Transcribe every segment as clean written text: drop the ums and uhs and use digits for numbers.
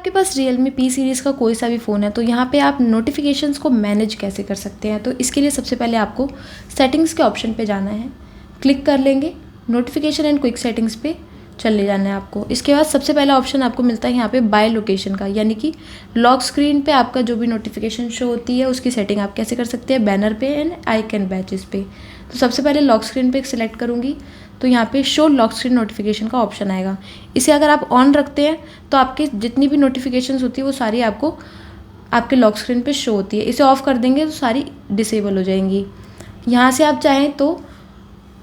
आपके पास Realme P series का कोई सा भी फ़ोन है तो यहाँ पे आप नोटिफिकेशंस को मैनेज कैसे कर सकते हैं। तो इसके लिए सबसे पहले आपको सेटिंग्स के ऑप्शन पे जाना है, क्लिक कर लेंगे, नोटिफिकेशन एंड क्विक सेटिंग्स पे चले जाना है आपको। इसके बाद सबसे पहला ऑप्शन आपको मिलता है यहाँ पे बाय लोकेशन का, यानी कि लॉक स्क्रीन पे आपका जो भी नोटिफिकेशन शो होती है उसकी सेटिंग आप कैसे कर सकते हैं बैनर पे एंड आइकन बैचेस पे। तो सबसे पहले लॉक स्क्रीन पे सिलेक्ट करूँगी तो यहाँ पे शो लॉक स्क्रीन नोटिफिकेशन का ऑप्शन आएगा। इसे अगर आप ऑन रखते हैं तो आपकी जितनी भी नोटिफिकेशंस होती है वो सारी आपको आपके लॉक स्क्रीन पे शो होती है। इसे ऑफ कर देंगे तो सारी डिसेबल हो जाएंगी। यहाँ से आप चाहें तो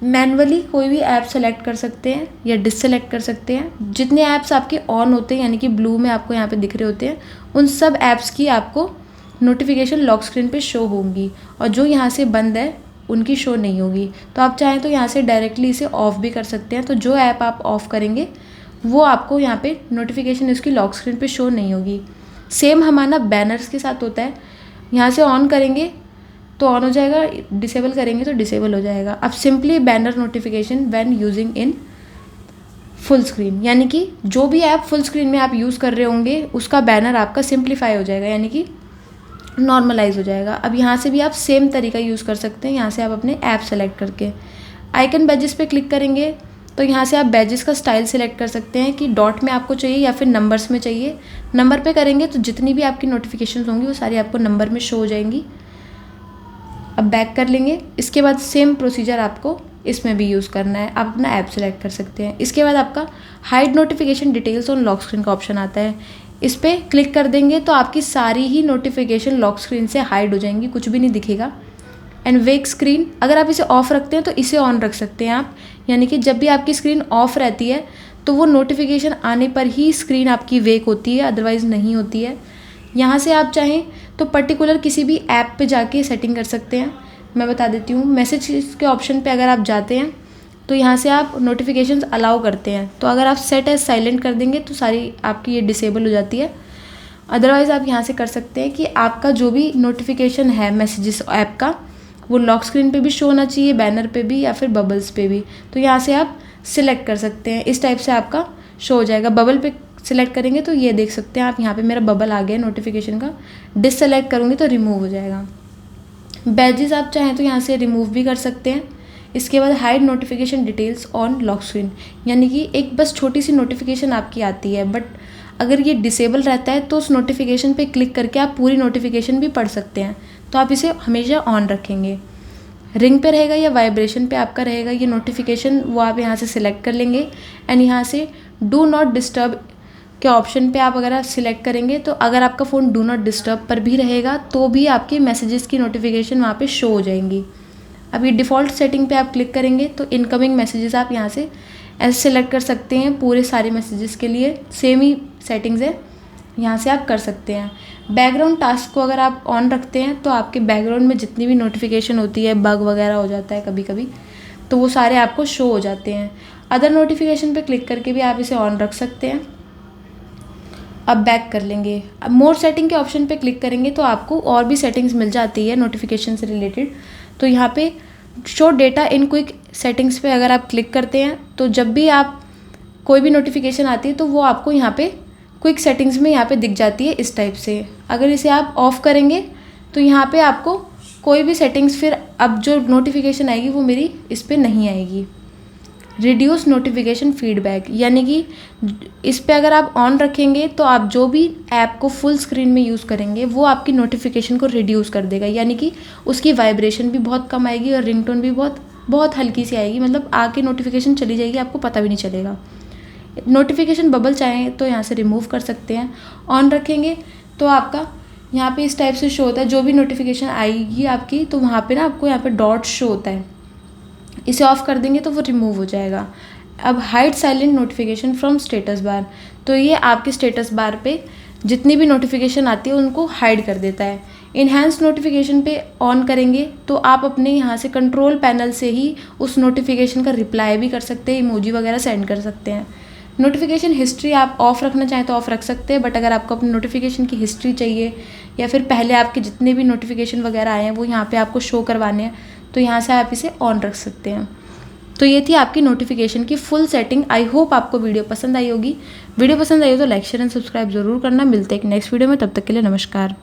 मैनुअली कोई भी ऐप सेलेक्ट कर सकते हैं या डिससेलेक्ट कर सकते हैं। जितने ऐप्स आपके ऑन होते हैं यानी कि ब्लू में आपको यहाँ पे दिख रहे होते हैं उन सब ऐप्स की आपको नोटिफिकेशन लॉक स्क्रीन पे शो होंगी और जो यहाँ से बंद है उनकी शो नहीं होगी। तो आप चाहें तो यहाँ से डायरेक्टली इसे ऑफ भी कर सकते हैं। तो जो ऐप आप ऑफ करेंगे वो आपको यहाँ पे नोटिफिकेशन इसकी लॉक स्क्रीन पे शो नहीं होगी। सेम हमारा बैनर्स के साथ होता है, यहाँ से ऑन करेंगे तो ऑन हो जाएगा, डिसेबल करेंगे तो डिसेबल हो जाएगा। अब simply banner notification when using in full screen, यानी कि जो भी ऐप फुल स्क्रीन में आप यूज़ कर रहे होंगे उसका बैनर आपका सिंप्लीफाई हो जाएगा, यानी कि नॉर्मलाइज हो जाएगा। अब यहाँ से भी आप सेम तरीका यूज़ कर सकते हैं। यहाँ से आप अपने ऐप सेलेक्ट करके आइकन बैजेस पे क्लिक करेंगे तो यहाँ से आप बैजेस का स्टाइल सेलेक्ट कर सकते हैं कि डॉट में आपको चाहिए या फिर नंबर्स में चाहिए। नंबर पे करेंगे तो जितनी भी आपकी नोटिफिकेशन होंगी वो सारी आपको नंबर में शो हो जाएंगी। अब बैक कर लेंगे। इसके बाद सेम प्रोसीजर आपको इसमें भी यूज़ करना है। आप अपना ऐप सेलेक्ट कर सकते हैं। इसके बाद आपका hide notification details on lock screen का ऑप्शन आता है, इस पर क्लिक कर देंगे तो आपकी सारी ही नोटिफिकेशन लॉक स्क्रीन से हाइड हो जाएंगी, कुछ भी नहीं दिखेगा। एंड वेक स्क्रीन, अगर आप इसे ऑफ रखते हैं तो इसे ऑन रख सकते हैं आप, यानी कि जब भी आपकी स्क्रीन ऑफ रहती है तो वो नोटिफिकेशन आने पर ही स्क्रीन आपकी वेक होती है, अदरवाइज़ नहीं होती है। यहाँ से आप चाहें तो पर्टिकुलर किसी भी ऐप पे जाके सेटिंग कर सकते हैं। मैं बता देती हूँ, मैसेज के ऑप्शन पे अगर आप जाते हैं तो यहाँ से आप नोटिफिकेशंस अलाउ करते हैं, तो अगर आप सेट एज साइलेंट कर देंगे तो सारी आपकी ये डिसेबल हो जाती है। अदरवाइज़ आप यहाँ से कर सकते हैं कि आपका जो भी नोटिफिकेशन है मैसेजेस ऐप का वो लॉक स्क्रीन पे भी शो होना चाहिए, बैनर पे भी या फिर बबल्स पे भी। तो यहाँ से आप सिलेक्ट कर सकते हैं, इस टाइप से आपका शो हो जाएगा। बबल पे सिलेक्ट करेंगे तो ये देख सकते हैं आप, यहाँ पे मेरा बबल आ गया नोटिफिकेशन का। डिससेलेक्ट करूँगी तो रिमूव हो जाएगा। बैजेस आप चाहें तो यहाँ से रिमूव भी कर सकते हैं। इसके बाद hide notification details on lock screen, यानी कि एक बस छोटी सी नोटिफिकेशन आपकी आती है, बट अगर ये डिसेबल रहता है तो उस नोटिफिकेशन पे क्लिक करके आप पूरी नोटिफिकेशन भी पढ़ सकते हैं। तो आप इसे हमेशा ऑन रखेंगे। रिंग पे रहेगा या वाइब्रेशन पे आपका रहेगा ये नोटिफिकेशन, वो आप यहाँ से सिलेक्ट कर लेंगे। एंड यहाँ से डू नॉट डिस्टर्ब के ऑप्शन पे आप अगर आप सिलेक्ट करेंगे तो अगर आपका फ़ोन डू नॉट डिस्टर्ब पर भी रहेगा तो भी आपके मैसेजेस की नोटिफिकेशन वहाँ पे शो हो जाएंगी। अब ये डिफ़ॉल्ट सेटिंग पे आप क्लिक करेंगे तो इनकमिंग मैसेजेस आप यहाँ से ऐसे सेलेक्ट कर सकते हैं। पूरे सारे मैसेजेस के लिए सेम ही सेटिंग्स है, यहाँ से आप कर सकते हैं। बैकग्राउंड टास्क को अगर आप ऑन रखते हैं तो आपके बैकग्राउंड में जितनी भी नोटिफिकेशन होती है, बग वगैरह हो जाता है कभी कभी, तो वो सारे आपको शो हो जाते हैं। अदर नोटिफिकेशन पे क्लिक करके भी आप इसे ऑन रख सकते हैं। अब बैक कर लेंगे। अब मोर सेटिंग के ऑप्शन पे क्लिक करेंगे तो आपको और भी सेटिंग्स मिल जाती है नोटिफिकेशन से रिलेटेड। तो यहाँ पे show data in quick settings पे अगर आप क्लिक करते हैं तो जब भी आप कोई भी नोटिफिकेशन आती है तो वो आपको यहाँ पे क्विक सेटिंग्स में यहाँ पे दिख जाती है इस टाइप से। अगर इसे आप ऑफ करेंगे तो यहाँ पे आपको कोई भी सेटिंग्स फिर अब जो नोटिफिकेशन आएगी वो मेरी इस पर नहीं आएगी। रिड्यूस नोटिफिकेशन फीडबैक, यानी कि इस पे अगर आप ऑन रखेंगे तो आप जो भी ऐप को फुल स्क्रीन में यूज़ करेंगे वो आपकी नोटिफिकेशन को रिड्यूस कर देगा, यानी कि उसकी वाइब्रेशन भी बहुत कम आएगी और रिंगटोन भी बहुत हल्की सी आएगी, मतलब आके नोटिफिकेशन चली जाएगी, आपको पता भी नहीं चलेगा। नोटिफिकेशन बबल चाहें तो यहाँ से रिमूव कर सकते हैं। ऑन रखेंगे तो आपका यहाँ पे इस टाइप से शो होता है, जो भी नोटिफिकेशन आएगी आपकी तो वहाँ पे ना आपको यहाँ पे डॉट शो होता है। इसे ऑफ कर देंगे तो वो रिमूव हो जाएगा। अब hide silent notification from status bar, तो ये आपके स्टेटस बार पे जितनी भी नोटिफिकेशन आती है उनको हाइड कर देता है। इन्हांस नोटिफिकेशन पे ऑन करेंगे तो आप अपने यहाँ से कंट्रोल पैनल से ही उस नोटिफिकेशन का रिप्लाई भी कर सकते हैं, इमोजी वगैरह सेंड कर सकते हैं। नोटिफिकेशन हिस्ट्री आप ऑफ़ रखना चाहें तो ऑफ़ रख सकते हैं, बट अगर आपको अपनी नोटिफिकेशन की हिस्ट्री चाहिए या फिर पहले आपके जितने भी नोटिफिकेशन वगैरह आए हैं वो यहाँ पे आपको शो करवाने हैं तो यहाँ से आप इसे ऑन रख सकते हैं। तो ये थी आपकी नोटिफिकेशन की फुल सेटिंग। आई होप आपको वीडियो पसंद आई होगी। वीडियो पसंद आई हो तो लाइक शेयर एंड सब्सक्राइब जरूर करना। मिलते हैं एक नेक्स्ट वीडियो में, तब तक के लिए नमस्कार।